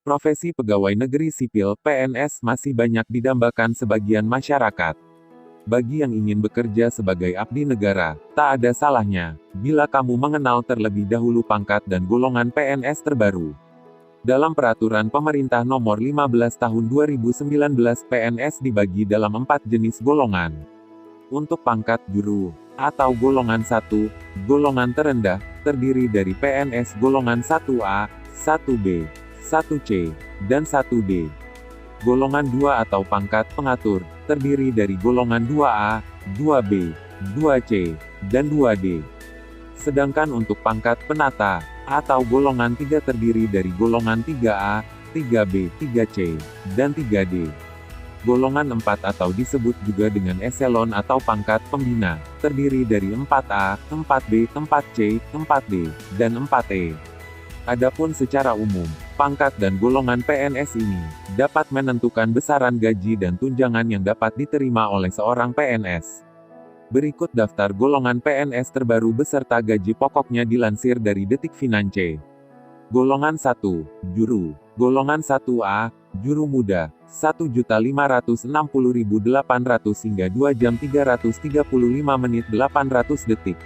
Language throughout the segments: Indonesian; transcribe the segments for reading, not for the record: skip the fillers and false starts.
Profesi pegawai negeri sipil (PNS) masih banyak didambakan sebagian masyarakat. Bagi yang ingin bekerja sebagai abdi negara, tak ada salahnya bila kamu mengenal terlebih dahulu pangkat dan golongan PNS terbaru. Dalam Peraturan Pemerintah Nomor 15 Tahun 2019, PNS dibagi dalam 4 jenis golongan. Untuk pangkat juru atau golongan 1, golongan terendah, terdiri dari PNS golongan 1A, 1B, 1C, dan 1D. Golongan 2 atau pangkat pengatur, terdiri dari golongan 2A, 2B, 2C, dan 2D. Sedangkan untuk pangkat penata, atau golongan 3 terdiri dari golongan 3A, 3B, 3C, dan 3D. Golongan 4 atau disebut juga dengan eselon atau pangkat pembina, terdiri dari 4A, 4B, 4C, 4D, dan 4E. Adapun secara umum, pangkat dan golongan PNS ini dapat menentukan besaran gaji dan tunjangan yang dapat diterima oleh seorang PNS. Berikut daftar golongan PNS terbaru beserta gaji pokoknya dilansir dari Detik Finance. Golongan 1, Juru. Golongan 1A, Juru Muda, 1.560.800 hingga 2 jam 335 menit 800 detik.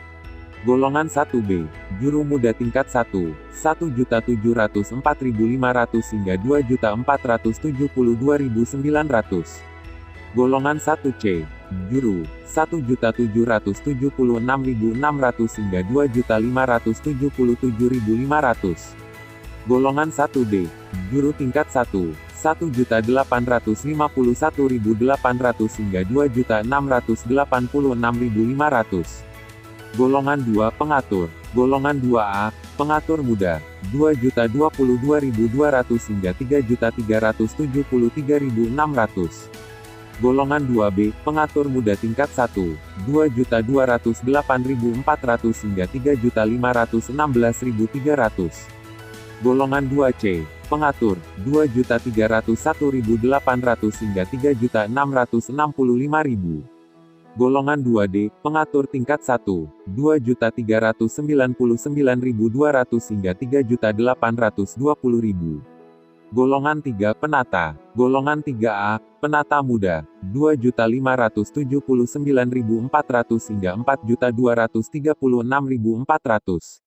Golongan 1B, Juru Muda tingkat 1, 1.704.500 hingga 2.472.900. Golongan 1C, Juru, 1.776.600 hingga 2.577.500. Golongan 1D, Juru tingkat 1, 1.851.800 hingga 2.686.500. Golongan 2 Pengatur. Golongan 2A, Pengatur Muda, 2.022.200 hingga 3.373.600. Golongan 2B, Pengatur Muda tingkat 1, 2.208.400 hingga 3.516.300. Golongan 2C, Pengatur, 2.301.800 hingga 3.665.000. Golongan 2D, Pengatur tingkat 1, 2.399.200 hingga 3.820.000. Golongan 3 Penata. Golongan 3A, Penata Muda, 2.579.400 hingga 4.236.400.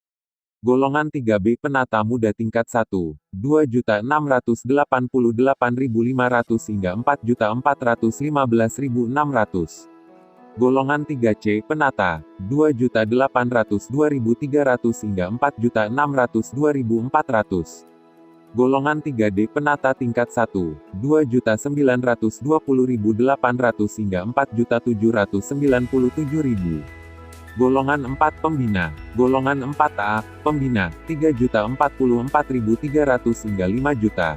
Golongan 3B Penata Muda tingkat 1, 2.688.500 hingga 4.415.600. Golongan 3C Penata, 2.802.300 hingga 4.602.400. Golongan 3D Penata tingkat 1, 2.920.800 hingga 4.797.000. Golongan 4 Pembina. Golongan 4A, Pembina, 3.044.300 hingga 5 juta.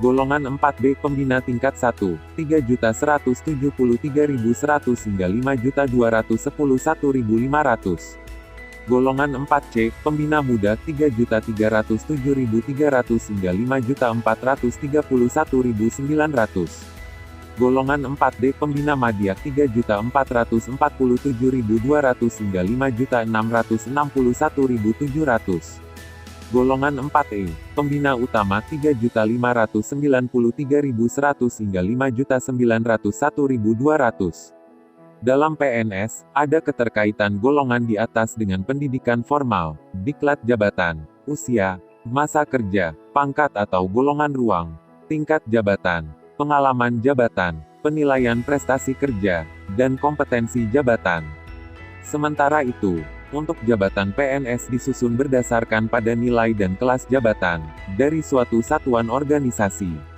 Golongan 4B Pembina tingkat 1, 3.173.100 hingga 5.211.500. Golongan 4C, Pembina Muda, 3.307.300 hingga 5.431.900. Golongan 4D Pembina Madya, 3.447.200 hingga 5.661.700. Golongan 4E, Pembina Utama, 3.593.100 hingga 5.901.200. Dalam PNS, ada keterkaitan golongan di atas dengan pendidikan formal, diklat jabatan, usia, masa kerja, pangkat atau golongan ruang, tingkat jabatan, pengalaman jabatan, penilaian prestasi kerja, dan kompetensi jabatan. Sementara itu, untuk jabatan PNS disusun berdasarkan pada nilai dan kelas jabatan dari suatu satuan organisasi.